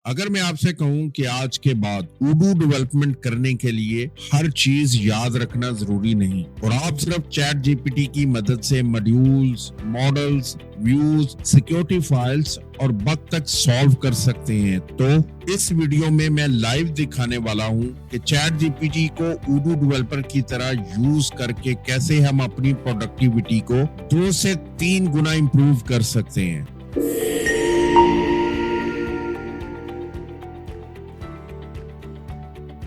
अगर मैं आपसे कहूं कि आज के बाद उडू डेवलपमेंट करने के लिए हर चीज याद रखना जरूरी नहीं और आप सिर्फ चैट जीपीटी की मदद से modules, models, views, security files और बग तक सॉल्व कर सकते हैं, तो इस वीडियो में मैं लाइव दिखाने वाला हूं कि चैट जीपीटी को उडू डेवलपर की तरह यूज करके कैसे हम अपनी प्रोडक्टिविटी को 2 से 3 गुना इंप्रूव कर सकते हैं।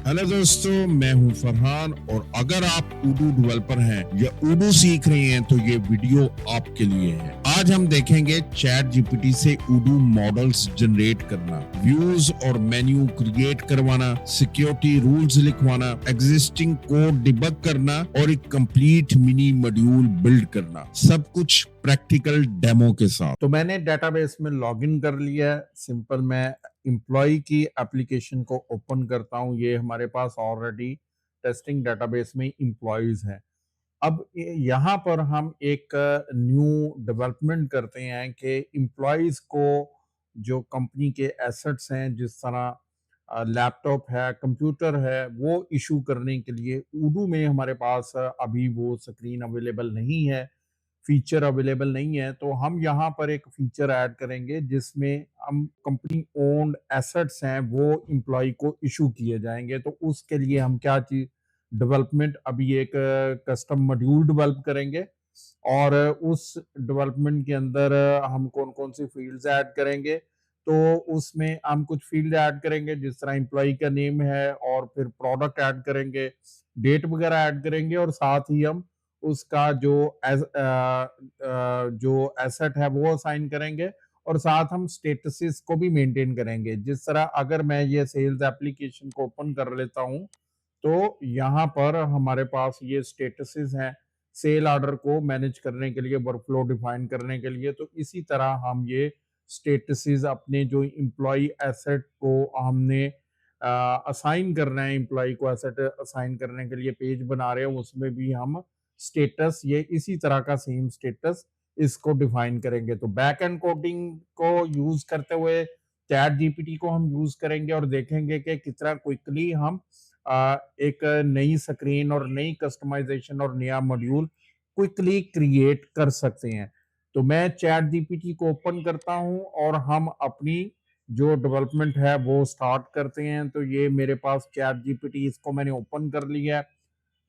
हेलो दोस्तों, मैं हूं फरहान और अगर आप उडू डेवलपर हैं या उडू सीख रहे हैं तो ये वीडियो आपके लिए है। आज हम देखेंगे चैट जीपीटी से उडू मॉडल्स जनरेट करना, व्यूज और मेन्यू क्रिएट करवाना, सिक्योरिटी रूल्स लिखवाना, एग्जिस्टिंग कोड डिबग करना और एक कंप्लीट मिनी मॉड्यूल बिल्ड करना, सब कुछ प्रैक्टिकल डेमो के साथ। तो मैंने डेटाबेस में लॉगिन कर लिया है। सिंपल मैं एम्प्लॉय की एप्लीकेशन को ओपन करता हूं। ये हमारे पास ऑलरेडी टेस्टिंग डेटाबेस में एम्प्लॉयज हैं। अब यहाँ पर हम एक न्यू डेवलपमेंट करते हैं कि एम्प्लॉयज को जो कंपनी के एसेट्स हैं, जिस तरह लैपटॉप है, कंप्यूटर है, वो इशू करने के लिए उडू में हमारे पास अभी वो स्क्रीन अवेलेबल नहीं है, फीचर अवेलेबल नहीं है। तो हम यहाँ पर एक फीचर ऐड करेंगे जिसमें हम कंपनी ओन्ड एसेट्स हैं वो एम्प्लॉय को इशू किए जाएंगे। तो उसके लिए हम क्या चीज डेवलपमेंट अभी एक कस्टम मॉड्यूल डेवलप करेंगे और उस डेवलपमेंट के अंदर हम कौन कौन सी फील्ड्स ऐड करेंगे। तो उसमें हम कुछ फील्ड ऐड करेंगे जिस तरह एम्प्लॉय का नेम है, और फिर प्रोडक्ट ऐड करेंगे, डेट वगैरह ऐड करेंगे, और साथ ही हम उसका जो एसेट है वो असाइन करेंगे, और साथ हम स्टेटसेस को भी मेंटेन करेंगे। जिस तरह अगर मैं ये सेल्स एप्लीकेशन को ओपन कर लेता हूं तो यहाँ पर हमारे पास ये स्टेटसेस हैं सेल ऑर्डर को मैनेज करने के लिए, वर्कफ्लो डिफाइन करने के लिए। तो इसी तरह हम ये स्टेटसेस अपने जो एम्प्लॉय एसेट को हमने असाइन करना है, एम्प्लॉय को एसेट असाइन करने के लिए पेज बना रहे हैं, उसमें भी हम स्टेटस ये इसी तरह का सेम स्टेटस इसको डिफाइन करेंगे। तो बैक एंड कोडिंग को यूज करते हुए चैट जीपीटी को हम यूज करेंगे और देखेंगे कि कितना क्विकली हम एक नई स्क्रीन और नई कस्टमाइजेशन और नया मॉड्यूल क्विकली क्रिएट कर सकते हैं। तो मैं चैट जीपीटी को ओपन करता हूं और हम अपनी जो डेवलपमेंट है वो स्टार्ट करते हैं। तो ये मेरे पास चैट जीपीटी, इसको मैंने ओपन कर लिया है।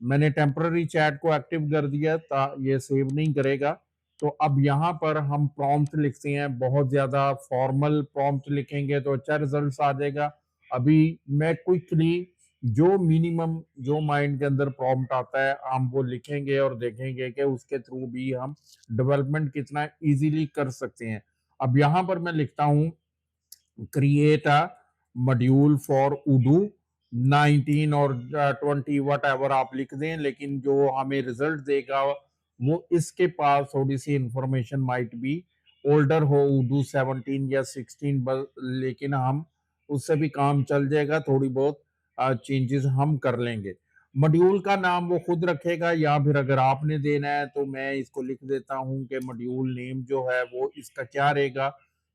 मैंने टेम्पररी चैट को एक्टिव कर दिया था, ये सेव नहीं करेगा। तो अब यहाँ पर हम प्रॉम्प्ट लिखते हैं, बहुत ज्यादा फॉर्मल प्रॉम्प्ट लिखेंगे तो अच्छा रिजल्ट आ जाएगा। अभी मैं क्विकली जो मिनिमम जो माइंड के अंदर प्रॉम्प्ट आता है हम वो लिखेंगे और देखेंगे कि उसके थ्रू भी हम डेवलपमेंट कितना इजीली कर सकते हैं। अब यहाँ पर मैं लिखता हूँ क्रिएट अ मॉड्यूल फॉर उडू 19 और 20 वट एवर आप लिख दें, लेकिन जो हमें रिजल्ट देगा वो इसके पास थोड़ी सी इंफॉर्मेशन माइट बी ओल्डर हो, उडू 17 या 16, लेकिन हम उससे भी काम चल जाएगा, थोड़ी बहुत चेंजेस हम कर लेंगे। मॉड्यूल का नाम वो खुद रखेगा या फिर अगर आपने देना है तो मैं इसको लिख देता हूं कि मॉड्यूल नेम जो है वो इसका क्या रहेगा।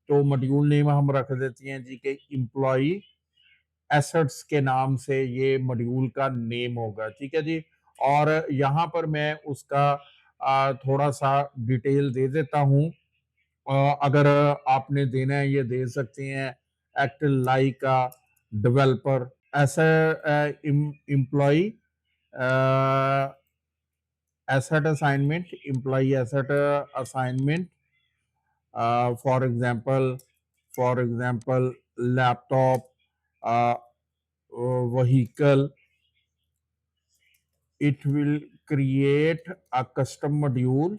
तो मॉड्यूल नेम हम रख देते हैं जी के एम्प्लॉय एसेट्स के नाम से ये मॉड्यूल का नेम होगा, ठीक है जी। और यहाँ पर मैं उसका थोड़ा सा डिटेल दे देता हूँ। अगर आपने देना है ये दे सकते हैं, एक्ट लाइक अ डेवलपर ऐसा employee asset assignment, employee asset assignment, for example laptop, vehicle. It will create a custom module,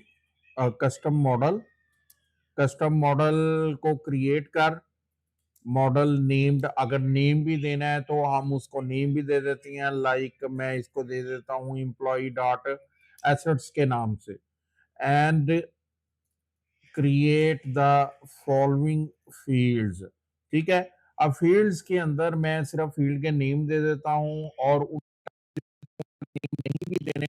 a custom model, custom model को क्रिएट कर, मॉडल नेम्ड, अगर नेम भी देना है तो हम उसको नेम भी दे देते हैं। लाइक मैं इसको दे देता हूँ एम्प्लॉय डॉट एसेट्स के नाम से, and create the following fields, ठीक है। अब फील्ड्स के अंदर मैं सिर्फ फील्ड के नेम दे देता हूँ, और नहीं भी देने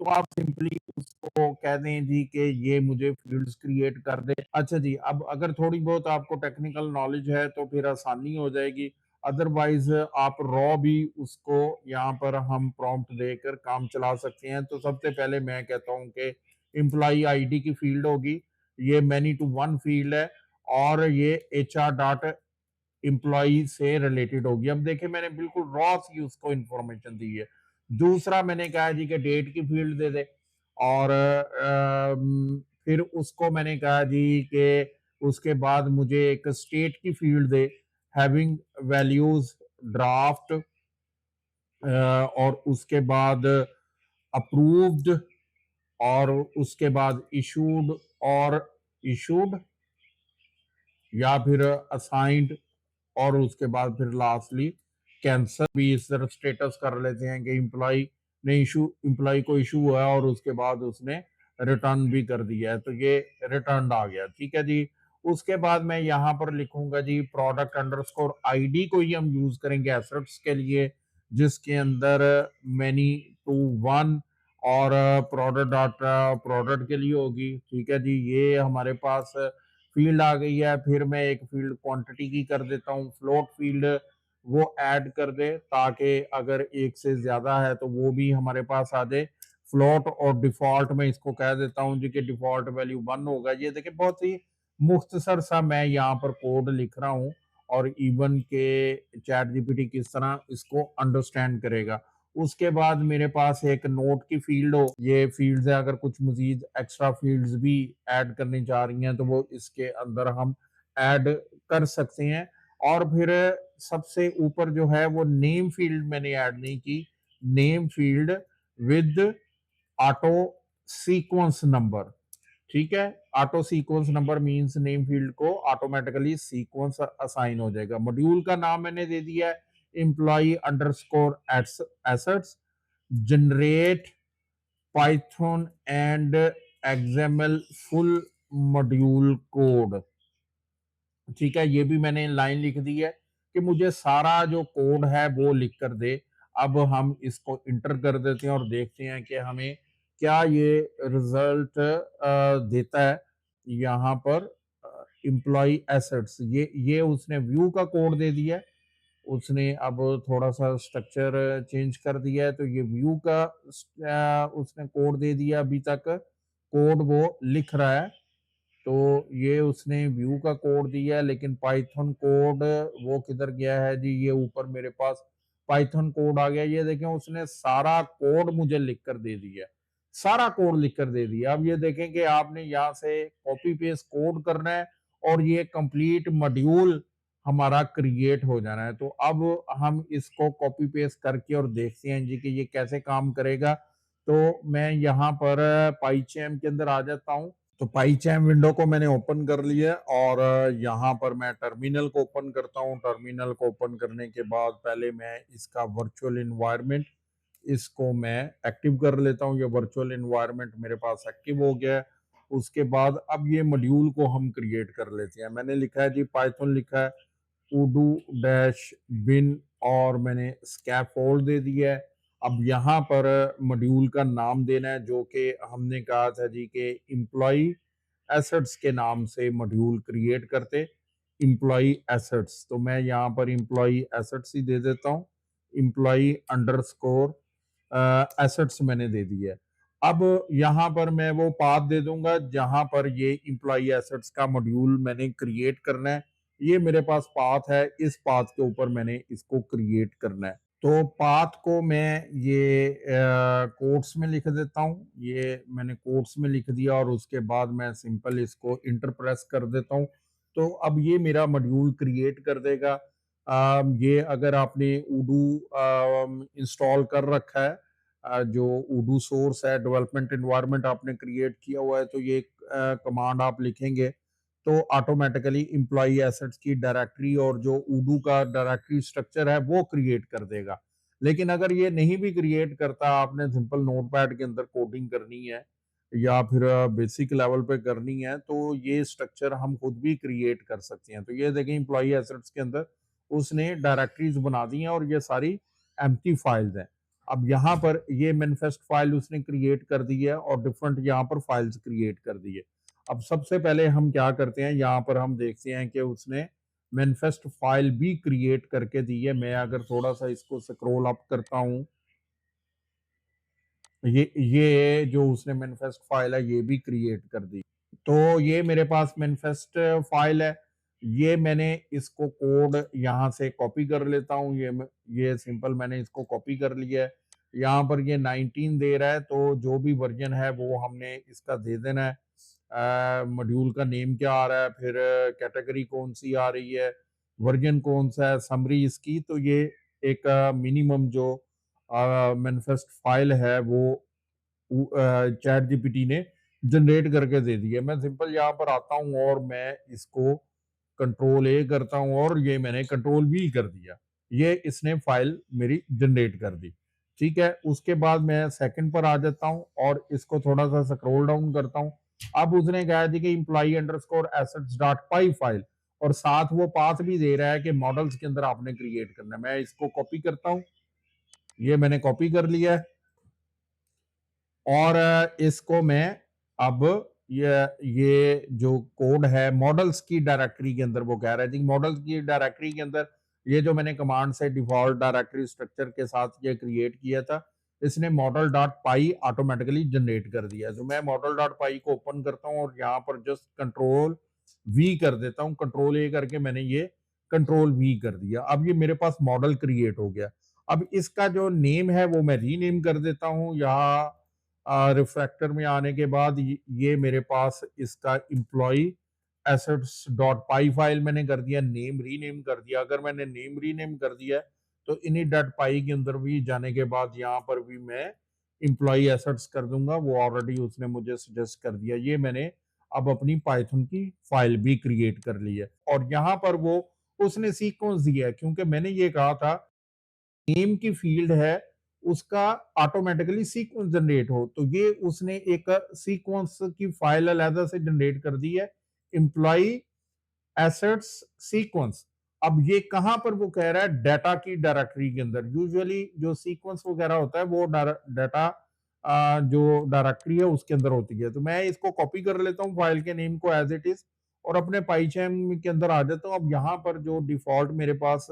तो आप सिंपली उसको कह दें जी कि ये मुझे फील्ड्स क्रिएट कर दे। अच्छा जी, अब अगर थोड़ी बहुत आपको टेक्निकल नॉलेज है तो फिर आसानी हो जाएगी, अदरवाइज आप रॉ भी उसको यहाँ पर हम प्रॉम्प्ट देकर काम चला सकते हैं। तो सबसे पहले मैं कहता हूँ कि एम्प्लॉई आईडी की फील्ड होगी, ये मैनी टू वन फील्ड है और ये एचआर डॉट एम्प्लॉई से रिलेटेड होगी। अब देखिए मैंने बिल्कुल रॉ सी उसको इंफॉर्मेशन दी है। दूसरा मैंने कहा जी कि डेट की फील्ड दे दे और फिर उसको मैंने कहा जी कि उसके बाद मुझे एक स्टेट की फील्ड दे, हैविंग वैल्यूज ड्राफ्ट और उसके बाद अप्रूव्ड और उसके बाद इशूड और इशूड या फिर असाइंड और उसके बाद फिर लास्टली कैंसर भी इस तरह स्टेटस कर लेते हैं कि इम्प्लॉय ने इशू, इम्प्लॉय को इशू हुआ और उसके बाद उसने रिटर्न भी कर दिया है, तो ये रिटर्न आ गया। ठीक है जी। उसके बाद मैं यहाँ पर लिखूंगा जी प्रोडक्ट अंडरस्कोर आईडी को ही हम यूज करेंगे एसेट्स के लिए, जिसके अंदर मैनी टू वन और प्रोडक्ट डाटा प्रोडक्ट के लिए होगी। ठीक है जी, ये हमारे पास फील्ड आ गई है। फिर मैं एक फील्ड क्वांटिटी की कर देता हूँ, फ्लोट फील्ड वो ऐड कर दे ताकि अगर एक से ज्यादा है तो वो भी हमारे पास आ जाए फ्लोट। और डिफॉल्ट में इसको कह देता हूँ जी कि डिफॉल्ट वैल्यू 1 होगा। ये देखिए बहुत ही मुख्तसर सा मैं यहाँ पर कोड लिख रहा हूँ और इवन के चैट जीपीटी किस तरह इसको अंडरस्टैंड करेगा। उसके बाद मेरे पास एक नोट की फील्ड हो, ये फील्ड्स है, अगर कुछ मजीद एक्स्ट्रा फील्ड्स भी ऐड करनी चाह रही हैं तो वो इसके अंदर हम ऐड कर सकते हैं। और फिर सबसे ऊपर जो है वो नेम फील्ड मैंने ऐड नहीं की, name field with auto sequence number. ठीक है, auto sequence number means name field को ऑटोमेटिकली सीक्वेंस असाइन हो जाएगा। मॉड्यूल का नाम मैंने दे दिया है employee underscore assets generate Python and XML full module code. ठीक है, ये भी मैंने लाइन लिख दी है कि मुझे सारा जो कोड है वो लिख कर दे। अब हम इसको इंटर कर देते हैं और देखते हैं कि हमें क्या ये रिजल्ट देता है। यहाँ पर एम्प्लॉय एसेट्स, ये उसने व्यू का कोड दे दिया है। उसने अब थोड़ा सा स्ट्रक्चर चेंज कर दिया है, तो ये व्यू का उसने कोड दे दिया। अभी तक कोड वो लिख रहा है, तो ये उसने व्यू का कोड दिया है, लेकिन पाइथन कोड वो किधर गया है जी? ये ऊपर मेरे पास पाइथन कोड आ गया। ये देखें उसने सारा कोड मुझे लिख कर दे दिया, सारा कोड लिख कर दे दिया। अब ये देखें कि आपने यहाँ से कॉपी पेस्ट कोड करना है और ये कंप्लीट मॉड्यूल हमारा क्रिएट हो जाना है। तो अब हम इसको कॉपी पेस्ट करके और देखते हैं जी कि ये कैसे काम करेगा। तो मैं यहाँ पर पाइचैम के अंदर आ जाता हूँ। तो पाइचैम विंडो को मैंने ओपन कर लिया और यहाँ पर मैं टर्मिनल को ओपन करता हूँ। टर्मिनल को ओपन करने के बाद पहले मैं इसका वर्चुअल इन्वायरमेंट इसको मैं एक्टिव कर लेता हूँ। ये वर्चुअल इन्वायरमेंट मेरे पास एक्टिव हो गया है। उसके बाद अब ये मॉड्यूल को हम क्रिएट कर लेते हैं। मैंने लिखा है जी, पाइथन लिखा है उडू डैश बिन और मैंने स्कैफोल्ड दे दिया है। अब यहाँ पर मॉड्यूल का नाम देना है, जो कि हमने कहा था जी कि एम्प्लॉय एसेट्स के नाम से मॉड्यूल क्रिएट करते, एम्प्लॉय एसेट्स। तो मैं यहाँ पर एम्प्लॉय एसेट्स ही दे देता हूँ, एम्प्लॉय अंडरस्कोर एसेट्स मैंने दे दिया है। अब यहाँ पर मैं वो पाथ दे दूंगा जहां पर ये एम्प्लॉय एसेट्स का मॉड्यूल मैंने क्रिएट करना है। ये मेरे पास पाथ है, इस पाथ के ऊपर मैंने इसको क्रिएट करना है। तो पाथ को मैं ये कोट्स में लिख देता हूँ। ये मैंने कोट्स में लिख दिया और उसके बाद मैं सिंपल इसको इंटर प्रेस कर देता हूँ। तो अब ये मेरा मॉड्यूल क्रिएट कर देगा। ये अगर आपने उडू इंस्टॉल कर रखा है, जो उडू सोर्स है, डेवलपमेंट इन्वायरमेंट आपने क्रिएट किया हुआ है, तो ये कमांड आप लिखेंगे तो ऑटोमेटिकली एम्प्लॉय एसेट्स की डायरेक्टरी और जो उडू का डायरेक्टरी स्ट्रक्चर है वो क्रिएट कर देगा। लेकिन अगर ये नहीं भी क्रिएट करता, आपने सिंपल नोटपैड के अंदर कोडिंग करनी है या फिर बेसिक लेवल पे करनी है, तो ये स्ट्रक्चर हम खुद भी क्रिएट कर सकते हैं। तो ये देखें एम्प्लॉय एसेट्स के अंदर उसने डायरेक्टरीज बना दी हैं और ये सारी एम्प्टी फाइल्स हैं। अब यहाँ पर ये मैनिफेस्ट फाइल उसने क्रिएट कर दी है और डिफरेंट यहाँ पर फाइल्स क्रिएट कर दी है। अब सबसे पहले हम क्या करते हैं, यहाँ पर हम देखते हैं कि उसने मैनिफेस्ट फाइल भी क्रिएट करके दी है। मैं अगर थोड़ा सा इसको स्क्रॉल अप करता हूँ, ये जो उसने मैनिफेस्ट फाइल है ये भी क्रिएट कर दी। तो ये मेरे पास मैनिफेस्ट फाइल है। ये मैंने इसको कोड यहाँ से कॉपी कर लेता हूँ। ये सिंपल मैंने इसको कॉपी कर लिया है। यहाँ पर ये 19 दे रहा है, तो जो भी वर्जन है वो हमने इसका दे देना है। मॉड्यूल का नेम क्या आ रहा है, फिर कैटेगरी कौन सी आ रही है, वर्जन कौन सा है, समरी इसकी। तो ये एक मिनिमम जो मैनिफेस्ट फाइल है वो चैट जीपीटी ने जनरेट करके दे दी है। मैं सिंपल यहाँ पर आता हूँ और मैं इसको कंट्रोल ए करता हूँ और ये मैंने कंट्रोल बी कर दिया। ये इसने फाइल मेरी जनरेट कर दी। ठीक है, उसके बाद मैं सेकंड पर आ जाता हूँ और इसको थोड़ा सा स्क्रॉल डाउन करता हूँ। अब उसने कहा थी कि employee underscore assets dot py file, और साथ वो पाथ भी दे रहा है कि मॉडल्स के अंदर आपने क्रिएट करना है। मैं इसको कॉपी करता हूँ, ये मैंने कॉपी कर लिया है और इसको मैं अब ये जो कोड है मॉडल्स की डायरेक्टरी के अंदर, वो कह रहे थे मॉडल्स की डायरेक्टरी के अंदर ये जो मैंने कमांड से डिफॉल्ट डायरेक्टरी स्ट्रक्चर के साथ ये क्रिएट किया था, इसने मॉडल डॉट पाई ऑटोमेटिकली जनरेट कर दिया। तो मैं मॉडल डॉट पाई को ओपन करता हूँ और यहाँ पर जस्ट कंट्रोल वी कर देता हूँ। कंट्रोल ए करके मैंने ये कंट्रोल वी कर दिया। अब ये मेरे पास मॉडल क्रिएट हो गया। अब इसका जो नेम है वो मैं रीनेम कर देता हूँ। यहाँ रिफ्रैक्टर में आने के बाद ये मेरे पास इसका employee assets dot py file मैंने कर दिया, नेम रीनेम कर दिया। अगर मैंने नेम रीनेम कर दिया तो इन्हीं डॉट पाई के अंदर भी जाने के बाद यहाँ पर भी मैं एम्प्लॉय एसेट्स कर दूंगा। वो ऑलरेडी उसने मुझे सजेस्ट कर दिया। ये मैंने अब अपनी पाइथन की फाइल भी क्रिएट कर ली है और यहाँ पर वो उसने सीक्वेंस दिया है, क्योंकि मैंने ये कहा था नेम की फील्ड है उसका ऑटोमेटिकली सीक्वेंस जनरेट हो, तो ये उसने एक सीक्वेंस की फाइल अलहदा से जनरेट कर दी है, एम्प्लॉय एसेट्स सीक्वेंस। अब ये कहां पर वो कह रहा है, डाटा की डायरेक्टरी के अंदर। यूजुअली जो सीक्वेंस वगैरह होता है वो डाटा जो डायरेक्टरी है उसके अंदर होती है। तो मैं इसको कॉपी कर लेता हूँ फाइल के नेम को एज इट इज और अपने पाइचैम के अंदर आ जाता हूँ। अब यहाँ पर जो डिफॉल्ट मेरे पास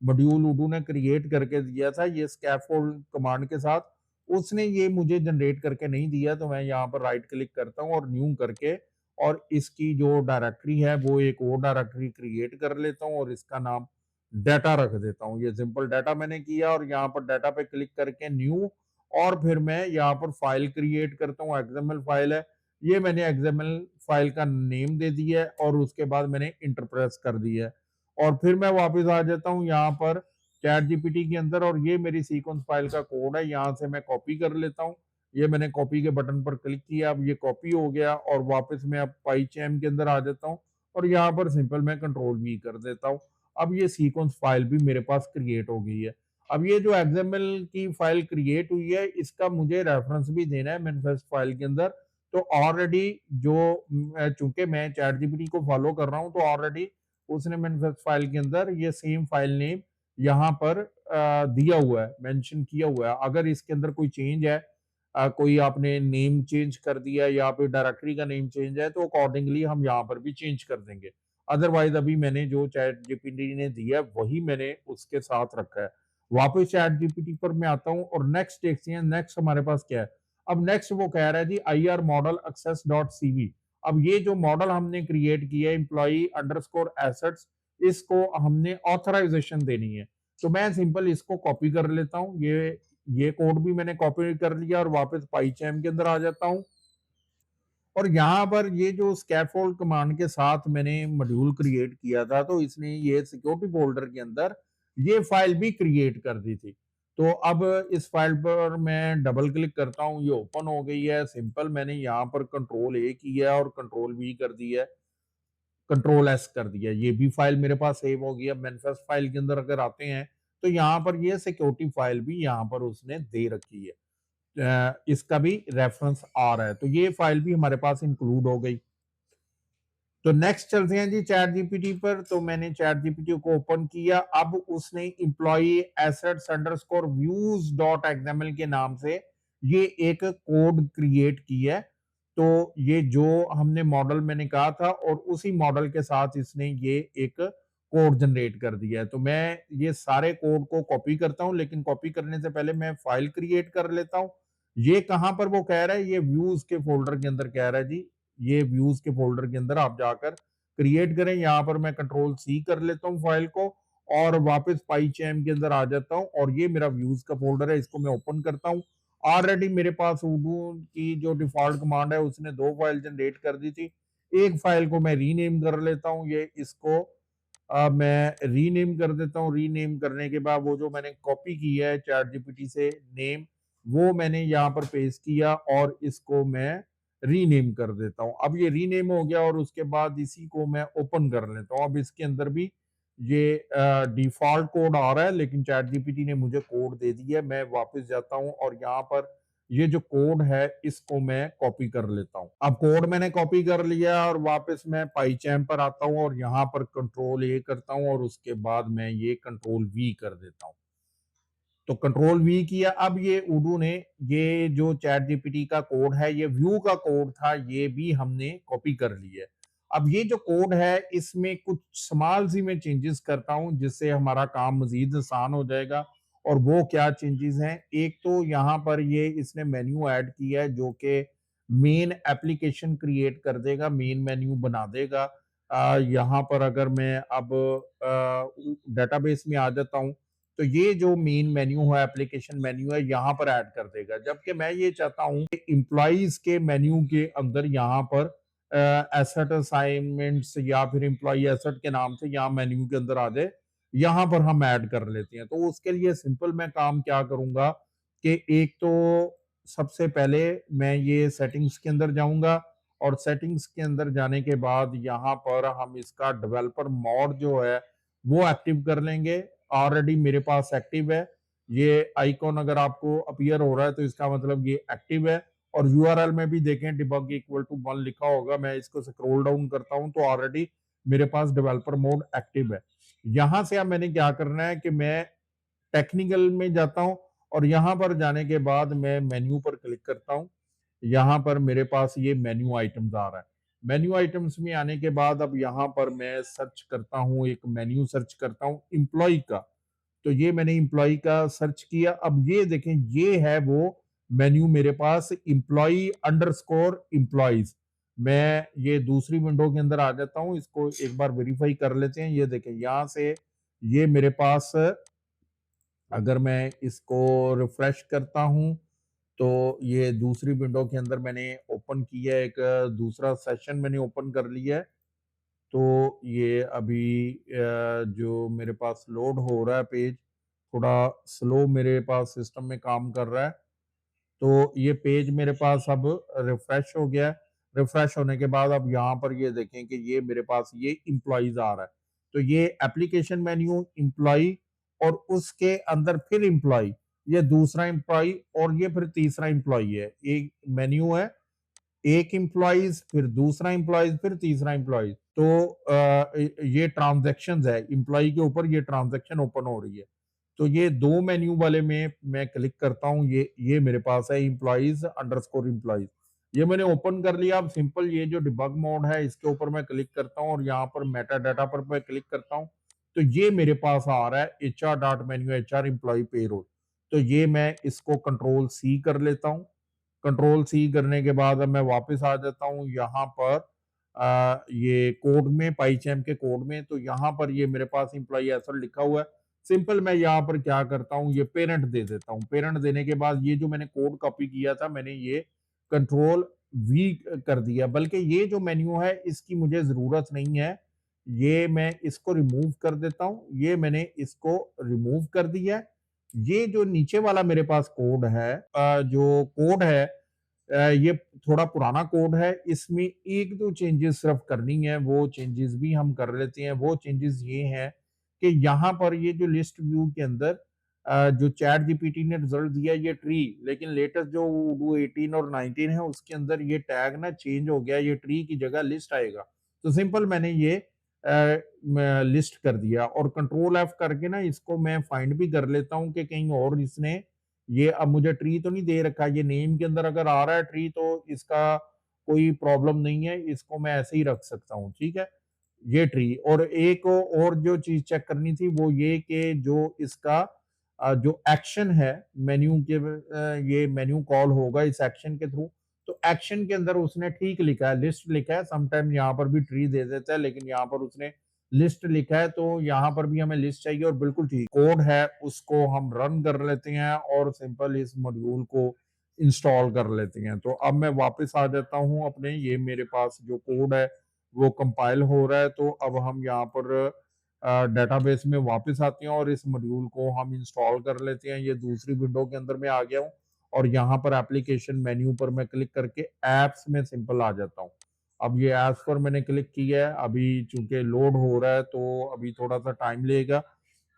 मॉड्यूल उडू ने क्रिएट करके दिया था ये स्कैफोल्ड कमांड के साथ, उसने ये मुझे जनरेट करके नहीं दिया। तो मैं यहाँ पर राइट क्लिक करता हूँ और न्यू करके और इसकी जो डायरेक्टरी है वो एक और डायरेक्टरी क्रिएट कर लेता हूँ और इसका नाम डाटा रख देता हूँ। ये सिंपल डाटा मैंने किया और यहाँ पर डाटा पे क्लिक करके न्यू, और फिर मैं यहाँ पर फाइल क्रिएट करता हूँ। एक्सएमएल फाइल है, ये मैंने एक्सएमएल फाइल का नेम दे दिया है और उसके बाद मैंने इंटरप्रेस कर दिया है और फिर मैं वापस आ जाता हूँ यहाँ पर चैट जीपीटी के अंदर और ये मेरी सीक्वेंस फाइल का कोड है। यहाँ से मैं कॉपी कर लेता हूँ। ये मैंने कॉपी के बटन पर क्लिक किया, अब ये कॉपी हो गया और वापस मैं अब पाइचैम के अंदर आ जाता हूँ और यहाँ पर सिंपल मैं कंट्रोल वी कर देता हूँ। अब ये सीक्वेंस फाइल भी मेरे पास क्रिएट हो गई है। अब ये जो एक्सएमएल की फाइल क्रिएट हुई है इसका मुझे रेफरेंस भी देना है मैनिफेस्ट फाइल के अंदर। तो ऑलरेडी जो चूंकि मैं चैट जीपीटी को फॉलो कर रहा हूँ तो ऑलरेडी उसने मैनिफेस्ट फाइल के अंदर ये सेम फाइल नेम यहाँ पर दिया हुआ है, मेंशन किया हुआ है। अगर इसके अंदर कोई चेंज है, कोई आपने नेम चेंज कर दिया या फिर डायरेक्टरी का नेम चेंज है, तो अकॉर्डिंगली हम यहाँ पर भी चेंज कर देंगे। अदरवाइज अभी मैंने जो चैट जीपीटी ने दिया है वही मैंने उसके साथ रखा है। वापस चैट जीपीटी पर मैं आता हूँ और नेक्स्ट देखते हैं नेक्स्ट हमारे पास क्या है। अब नेक्स्ट वो कह रहा है जी I R model access dot CV. अब ये जो मॉडल हमने क्रिएट किया है एम्प्लॉई अंडरस्कोर एसेट्स, इसको हमने ऑथराइजेशन देनी है। तो मैं सिंपल इसको कॉपी कर लेता हूँ। ये कोड भी मैंने कॉपी कर लिया और वापस पाइचैम के अंदर आ जाता हूँ और यहाँ पर ये जो स्कैफोल्ड कमांड के साथ मैंने मॉड्यूल क्रिएट किया था तो इसने ये सिक्योरिटी फोल्डर के अंदर ये फाइल भी क्रिएट कर दी थी। तो अब इस फाइल पर मैं डबल क्लिक करता हूँ, ये ओपन हो गई है। सिंपल मैंने यहाँ पर कंट्रोल ए किया और कंट्रोल वी कर दिया है, कंट्रोल एस कर दिया, ये भी फाइल मेरे पास सेव हो गया। मैनिफेस्ट फाइल के अंदर अगर आते हैं तो यहाँ पर ये सिक्योरिटी फाइल भी यहाँ पर उसने दे रखी है। इसका भी रेफरेंस आ रहा है, तो ये फाइल भी हमारे पास इंक्लूड हो गई। तो नेक्स्ट चलते हैं जी चैट जीपीटी पर। तो मैंने चैट जीपीटी को ओपन किया। अब उसने employee assets underscore views dot XML के नाम से ये एक कोड क्रिएट की है। तो ये जो हमने मॉडल मैंने कहा था और उसी मॉडल के साथ इसने ये एक कोड जनरेट कर दिया है। तो मैं ये सारे कोड को कॉपी करता हूं, लेकिन कॉपी करने से पहले मैं फाइल क्रिएट कर लेता हूं। ये कहां पर वो कह रहा है, ये व्यूज के फोल्डर के अंदर कह रहा है जी। ये व्यूज के फोल्डर के अंदर आप जाकर क्रिएट करें। यहाँ पर मैं कंट्रोल सी कर लेता हूँ फाइल को और वापस पाईचैम के अंदर आ जाता हूँ और ये मेरा व्यूज का फोल्डर है, इसको मैं ओपन करता हूँ। ऑलरेडी मेरे पास उबुंटू की जो डिफॉल्ट कमांड है उसने दो फाइल जनरेट कर दी थी। एक फाइल को मैं रीनेम कर लेता हूँ, ये इसको मैं रीनेम कर देता हूँ। रीनेम करने के बाद वो जो मैंने कॉपी की है चैट जीपीटी से नेम, वो मैंने यहाँ पर पेस्ट किया और इसको मैं रीनेम कर देता हूँ। अब ये रीनेम हो गया और उसके बाद इसी को मैं ओपन कर लेता हूँ। अब इसके अंदर भी ये डिफॉल्ट कोड आ रहा है, लेकिन चैट जीपीटी ने मुझे कोड दे दिया है। मैं वापस जाता हूँ और यहाँ पर ये जो कोड है इसको मैं कॉपी कर लेता हूँ। अब कोड मैंने कॉपी कर लिया और वापस मैं पाईचैम पर आता हूँ और यहाँ पर कंट्रोल ए करता हूँ और उसके बाद मैं ये कंट्रोल वी कर देता हूँ। तो कंट्रोल वी किया। अब ये उडू ने ये जो चैट जीपीटी का कोड है, ये व्यू का कोड था, ये भी हमने कॉपी कर लिया है। अब ये जो कोड है इसमें कुछ स्मॉल सी मैं चेंजेस करता हूं जिससे हमारा काम मजीद आसान हो जाएगा। और वो क्या चेंजेस हैं, एक तो यहाँ पर ये इसने मेन्यू ऐड किया है जो कि मेन एप्लीकेशन क्रिएट कर देगा, मेन मेन्यू बना देगा। यहाँ पर अगर मैं अब डेटाबेस में आ जाता हूँ तो ये जो मेन मेन्यू है, एप्लीकेशन मेन्यू है, यहाँ पर ऐड कर देगा। जबकि मैं ये चाहता हूँ कि एम्प्लॉइज के मेन्यू के अंदर यहाँ पर एसेट असाइनमेंट्स या फिर एम्प्लॉय एसेट के नाम से यहाँ मेन्यू के अंदर आ जाए, यहाँ पर हम ऐड कर लेते हैं। तो उसके लिए सिंपल मैं काम क्या करूंगा कि एक तो सबसे पहले मैं ये सेटिंग्स के अंदर जाऊंगा और सेटिंग्स के अंदर जाने के बाद यहाँ पर हम इसका डेवलपर मोड जो है वो एक्टिव कर लेंगे। ऑलरेडी मेरे पास एक्टिव है। ये आइकॉन अगर आपको अपीयर हो रहा है तो इसका मतलब ये एक्टिव है। और यूआरएल में भी देखें डिबग इक्वल टू 1 लिखा होगा। मैं इसको स्क्रॉल डाउन करता हूं तो ऑलरेडी मेरे पास डेवलपर मोड एक्टिव है। यहां से अब मैंने क्या करना है कि मैं टेक्निकल में जाता हूं और यहां पर जाने के बाद मैं मेन्यू पर क्लिक करता हूं। यहाँ पर मेरे पास ये मेन्यू आइटम्स आ रहा है। मेन्यू आइटम्स में आने के बाद अब यहाँ पर मैं सर्च करता हूँ, एक मेन्यू सर्च करता हूँ एम्प्लॉय का। तो ये मैंने एम्प्लॉय का सर्च किया। अब ये देखें, ये है वो मेन्यू मेरे पास, एम्प्लॉय अंडरस्कोर एम्प्लॉइज। मैं ये दूसरी विंडो के अंदर आ जाता हूँ, इसको एक बार वेरीफाई कर लेते हैं। ये देखें यहाँ से ये मेरे पास, अगर मैं इसको रिफ्रेश करता हूँ तो ये दूसरी विंडो के अंदर मैंने ओपन किया है, एक दूसरा सेशन मैंने ओपन कर लिया है। तो ये अभी जो मेरे पास लोड हो रहा है पेज, थोड़ा स्लो मेरे पास सिस्टम में काम कर रहा है। तो ये पेज मेरे पास अब रिफ्रेश हो गया है। रिफ्रेश होने के बाद अब यहाँ पर ये देखें कि ये मेरे पास ये इम्प्लॉइज आ रहा है। तो ये एप्लीकेशन मेन्यू इम्प्लॉय और उसके अंदर फिर इम्प्लॉय, ये दूसरा इम्प्लॉय और ये फिर तीसरा इम्प्लॉय है। एक मेन्यू है, एक इम्प्लॉइज फिर दूसरा इम्प्लॉइज फिर तीसरा इम्प्लॉइज। तो ये ट्रांजेक्शन है, इम्प्लॉय के ऊपर ये ट्रांजेक्शन ओपन हो रही है। तो ये दो मेन्यू वाले में मैं क्लिक करता हूँ, ये मेरे पास है इम्प्लॉइज अंडरस्कोर इम्प्लॉइज। ये मैंने ओपन कर लिया। अब सिंपल ये जो डिबग मोड है इसके ऊपर मैं क्लिक करता हूँ और यहाँ पर मेटा डाटा पर मैं क्लिक करता हूँ। तो ये मेरे पास आ रहा है H R dot menu H R employee payroll. तो ये मैं इसको कंट्रोल सी कर लेता हूँ। कंट्रोल सी करने के बाद अब मैं वापस आ जाता हूँ यहाँ पर ये कोड में, पाईचैम के कोड में। तो यहाँ पर ये मेरे पास इम्प्लॉय एसेट लिखा हुआ है। सिंपल मैं यहाँ पर क्या करता हूँ, ये पेरेंट दे देता हूँ। पेरेंट देने के बाद ये जो मैंने कोड कॉपी किया था मैंने ये कंट्रोल वी कर दिया। बल्कि ये जो मेन्यू है इसकी मुझे जरूरत नहीं है, ये मैं इसको रिमूव कर देता हूँ। ये मैंने इसको रिमूव कर दिया है। ये जो नीचे वाला मेरे पास कोड है, जो कोड है, ये थोड़ा पुराना कोड है। इसमें एक दो चेंजेस सिर्फ करनी है, वो चेंजेस भी हम कर लेते हैं। वो चेंजेस ये हैं कि यहाँ पर ये जो लिस्ट व्यू के अंदर जो चैट जीपीटी ने रिजल्ट दिया ये ट्री, लेकिन लेटेस्ट जो उडू 18 और 19 है उसके अंदर ये टैग ना चेंज हो गया, ये ट्री की जगह लिस्ट आएगा। तो सिंपल मैंने ये लिस्ट कर दिया और कंट्रोल एफ करके ना इसको मैं फाइंड भी कर लेता हूँ कि कहीं और इसने ये अब मुझे ट्री तो नहीं दे रखा, ये नेम के अंदर अगर आ रहा है ट्री तो इसका कोई प्रॉब्लम नहीं है, इसको मैं ऐसे ही रख सकता हूँ, ठीक है। ये ट्री और एक और जो चीज चेक करनी थी वो ये कि जो इसका जो एक्शन है मेन्यू के ये मेन्यू कॉल होगा इस एक्शन के थ्रू, तो एक्शन के अंदर उसने ठीक लिखा है, लिस्ट लिखा है, समटाइम यहाँ पर भी ट्री दे देता है लेकिन यहाँ पर उसने लिस्ट लिखा है, तो यहाँ पर भी हमें लिस्ट चाहिए और बिल्कुल ठीक कोड है उसको हम रन कर लेते हैं और सिंपल इस मॉड्यूल को इंस्टॉल कर लेते हैं। तो अब मैं वापस आ जाता हूँ अपने, ये मेरे पास जो कोड है वो कंपाइल हो रहा है, तो अब हम यहाँ पर डेटाबेस में वापस आते हैं और इस मॉड्यूल को हम इंस्टॉल कर लेते हैं। ये दूसरी विंडो के अंदर मैं आ गया हूँ और यहाँ पर एप्लीकेशन मेन्यू पर मैं क्लिक करके ऐप्स में सिंपल आ जाता हूँ। अब ये ऐप्स पर मैंने क्लिक किया है, अभी चूंकि लोड हो रहा है तो अभी थोड़ा सा टाइम लेगा,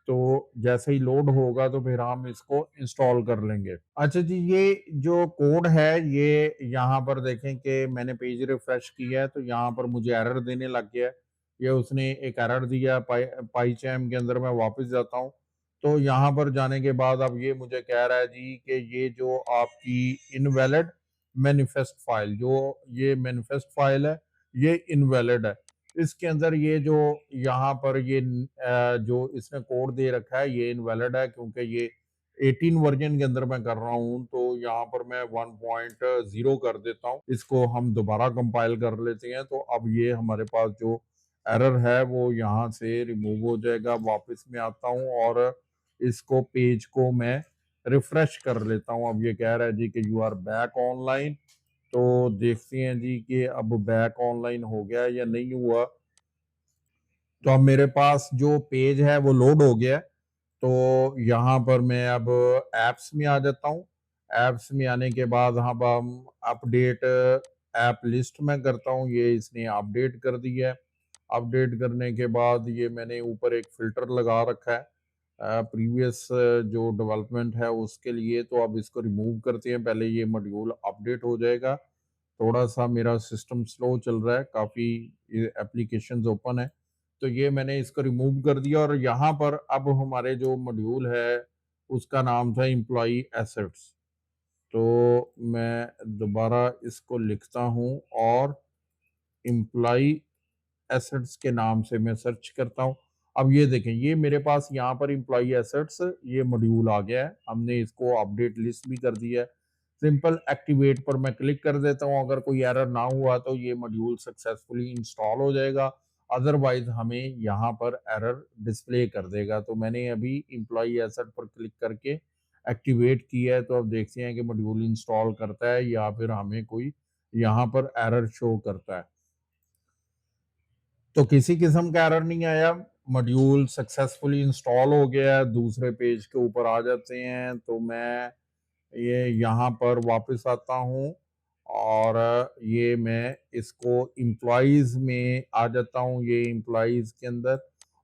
तो जैसे ही लोड होगा तो फिर हम इसको इंस्टॉल कर लेंगे। अच्छा जी, ये जो कोड है ये यहाँ पर देखें कि मैंने पेज रिफ्रेश किया है तो यहाँ पर मुझे एरर देने लग गया है। ये उसने एक एरर दिया पाईचैम के अंदर, मैं वापस जाता हूँ तो यहाँ पर जाने के बाद अब ये मुझे कह रहा है जी कि ये जो आपकी इनवैलिड मैनिफेस्ट फाइल, जो ये मैनिफेस्ट फाइल है ये इनवैलिड है। इसके अंदर ये जो यहाँ पर ये जो इसने कोड दे रखा है ये इनवैलिड है क्योंकि ये 18 वर्जन के अंदर मैं कर रहा हूँ, तो यहाँ पर मैं 1.0 कर देता हूँ। इसको हम दोबारा कंपाइल कर लेते हैं तो अब ये हमारे पास जो एरर है वो यहाँ से रिमूव हो जाएगा। वापस में आता हूँ और इसको पेज को मैं रिफ्रेश कर लेता हूँ। अब ये कह रहा है जी कि यू आर बैक ऑनलाइन, तो देखते हैं जी कि अब बैक ऑनलाइन हो गया या नहीं हुआ। तो अब मेरे पास जो पेज है वो लोड हो गया है, तो यहाँ पर मैं अब ऐप्स में आ जाता हूँ। ऐप्स में आने के बाद अब हम अपडेट ऐप लिस्ट में करता हूँ, ये इसने अपडेट कर दिया है। अपडेट करने के बाद ये मैंने ऊपर एक फ़िल्टर लगा रखा है प्रीवियस जो डेवलपमेंट है उसके लिए, तो अब इसको रिमूव करते हैं, पहले ये मॉड्यूल अपडेट हो जाएगा। थोड़ा-सा मेरा सिस्टम स्लो चल रहा है, काफ़ी ये एप्लीकेशंस ओपन है, तो ये मैंने इसको रिमूव कर दिया और यहाँ पर अब हमारे जो मॉड्यूल है, उसका नाम था एम्प्लॉयी एसेट्स। तो मैं दोबारा इसको लिखता हूँ और एम्प्लॉयी एसेट्स के नाम से मैं सर्च करता हूँ। अब ये देखें, ये मेरे पास यहाँ पर एम्प्लॉयी एसेट्स ये मॉड्यूल आ गया है, हमने इसको अपडेट लिस्ट भी कर दिया है। सिंपल एक्टिवेट पर मैं क्लिक कर देता हूँ, अगर कोई एरर ना हुआ तो ये मॉड्यूल सक्सेसफुली इंस्टॉल हो जाएगा, अदरवाइज हमें यहाँ पर एरर डिस्प्ले कर देगा। तो मैंने अभी एम्प्लॉयी एसेट पर क्लिक करके एक्टिवेट किया है, तो अब देखते हैं कि मॉड्यूल इंस्टॉल करता है या फिर हमें कोई यहाँ पर एरर शो करता है। तो किसी किस्म का एरर नहीं आया, मॉड्यूल सक्सेसफुली इंस्टॉल हो गया है। दूसरे पेज के ऊपर आ जाते हैं, तो मैं ये यहाँ पर वापस आता हूँ और ये मैं इसको एम्प्लॉइज़ में आ जाता हूँ, ये एम्प्लॉइज़ के अंदर,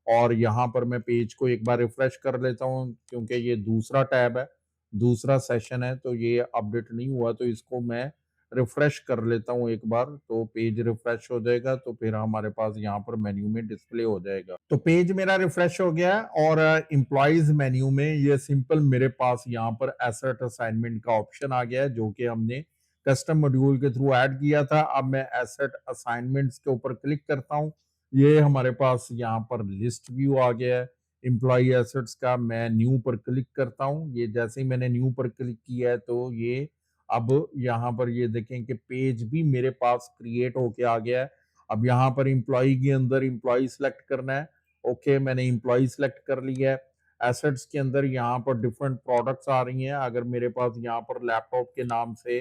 और यहाँ पर मैं पेज को एक बार रिफ्रेश कर लेता हूँ क्योंकि ये दूसरा टैब है, दूसरा सेशन है, तो ये अपडेट नहीं हुआ, तो इसको मैं रिफ्रेश कर लेता हूँ एक बार, तो पेज रिफ्रेश हो जाएगा, तो फिर हमारे पास यहाँ पर मेन्यू में डिस्प्ले हो जाएगा। तो पेज मेरा रिफ्रेश हो गया है और एम्प्लॉइज मेन्यू में ये सिंपल मेरे पास यहाँ पर एसेट असाइनमेंट का ऑप्शन आ गया है जो कि हमने कस्टम मॉड्यूल के थ्रू ऐड किया था। अब मैं एसेट असाइनमेंट्स के ऊपर क्लिक करता हूँ, ये हमारे पास यहाँ पर लिस्ट व्यू आ गया है एम्प्लॉई एसेट्स का। मैं न्यू पर क्लिक करता हूँ, ये जैसे ही मैंने न्यू पर क्लिक किया है तो ये अब यहाँ पर ये देखें कि पेज भी मेरे पास क्रिएट होके आ गया है। अब यहाँ पर एम्प्लॉई के अंदर एम्प्लॉई सेलेक्ट करना है। ओके, मैंने एम्प्लॉई सेलेक्ट कर लिया है। एसेट्स के अंदर यहाँ पर डिफरेंट प्रोडक्ट्स आ रही हैं, अगर मेरे पास यहाँ पर लैपटॉप के नाम से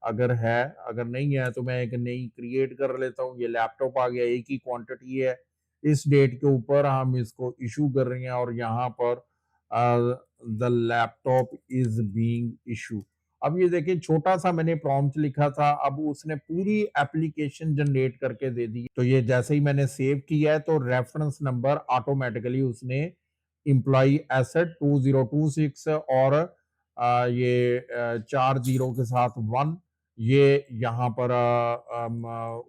अगर है, अगर नहीं है तो मैं एक नई क्रिएट कर लेता हूँ। ये लैपटॉप आ गया, एक ही क्वांटिटी है, इस डेट के ऊपर हम इसको इशू कर रहे हैं और यहाँ पर the laptop is being issue. अब ये देखिए, छोटा सा मैंने प्रॉम्प्ट लिखा था, अब उसने पूरी एप्लीकेशन जनरेट करके दे दी। तो ये जैसे ही मैंने सेव किया है तो रेफरेंस नंबर ऑटोमेटिकली उसने एम्प्लॉई एसेट 2026 और ये 4 जीरो के साथ 1 ये यहाँ पर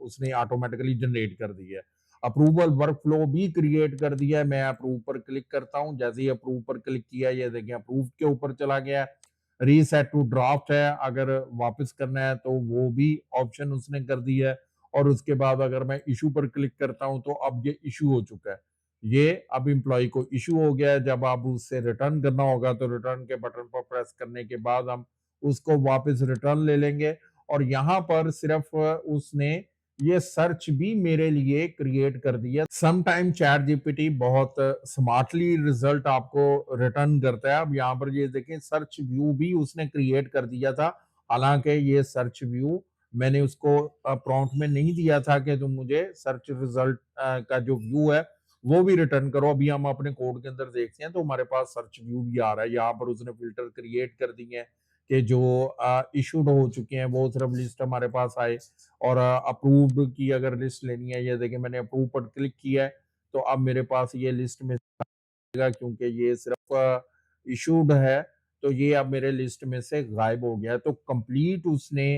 उसने ऑटोमेटिकली जनरेट कर दी है। अप्रूवल वर्कफ्लो भी क्रिएट कर दिया है। मैं अप्रूव पर क्लिक करता हूँ, जैसे ही अप्रूव पर क्लिक किया ये देखिए अप्रूव के ऊपर चला गया है। रीसेट टू ड्राफ्ट है, अगर वापस करना है तो वो भी ऑप्शन उसने कर दिया है। और उसके बाद अगर मैं इशू पर क्लिक करता हूं तो अब ये इशू हो चुका है। ये अब एम्प्लॉय को इशू हो गया है। जब आप उससे रिटर्न करना होगा तो रिटर्न के बटन पर प्रेस करने के बाद हम उसको वापस रिटर्न ले लेंगे। और यहाँ पर सिर्फ उसने ये सर्च भी मेरे लिए क्रिएट कर दिया। सम टाइम चैट जीपीटी बहुत स्मार्टली रिजल्ट आपको रिटर्न करता है। अब यहाँ पर ये देखें सर्च व्यू भी उसने क्रिएट कर दिया था। हालांकि ये सर्च व्यू मैंने उसको प्रॉम्प्ट में नहीं दिया था कि तुम मुझे सर्च रिजल्ट का जो व्यू है वो भी रिटर्न करो। अभी हम अपने कोड के अंदर देखते हैं तो हमारे पास सर्च व्यू भी आ रहा है। यहाँ पर उसने फिल्टर क्रिएट कर दिए हैं कि जो इशूड हो चुके हैं वो सिर्फ लिस्ट हमारे पास आए। और अप्रूव्ड की अगर लिस्ट लेनी है, ये देखिए मैंने अप्रूव पर क्लिक किया है तो अब मेरे पास ये लिस्ट में आएगा, क्योंकि ये सिर्फ इशूड है तो ये अब मेरे लिस्ट में से गायब हो गया है। तो कंप्लीट उसने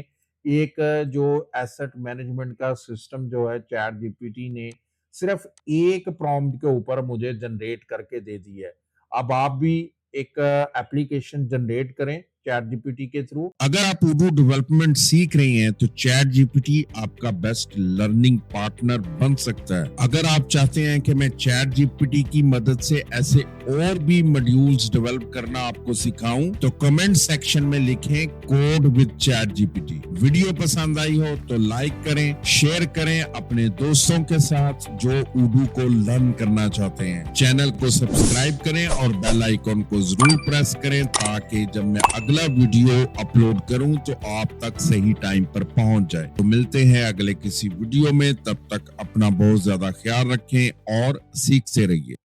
एक जो एसेट मैनेजमेंट का सिस्टम जो है चैट जीपीटी ने सिर्फ एक प्रॉम्प्ट के ऊपर मुझे जनरेट करके दे दी है। अब आप भी एक एप्लीकेशन जनरेट करें चैट जीपीटी के थ्रू। अगर आप उर्दू डेवलपमेंट सीख रही हैं तो चैट जीपीटी आपका बेस्ट लर्निंग पार्टनर बन सकता है। अगर आप चाहते हैं कि मैं चैट जीपीटी की मदद से ऐसे और भी मॉड्यूल्स डेवलप करना आपको सिखाऊं तो कमेंट सेक्शन में लिखें code with chat GPT. Video पसंद आई हो तो लाइक करें, शेयर करें अपने दोस्तों के साथ जो उर्दू को लर्न करना चाहते हैं। चैनल को सब्सक्राइब करें और बेल आइकॉन को जरूर प्रेस करें ताकि जब मैं अगला वीडियो अपलोड करूं तो आप तक सही टाइम पर पहुंच जाए। तो मिलते हैं अगले किसी वीडियो में, तब तक अपना बहुत ज्यादा ख्याल रखें और सीखते रहिए।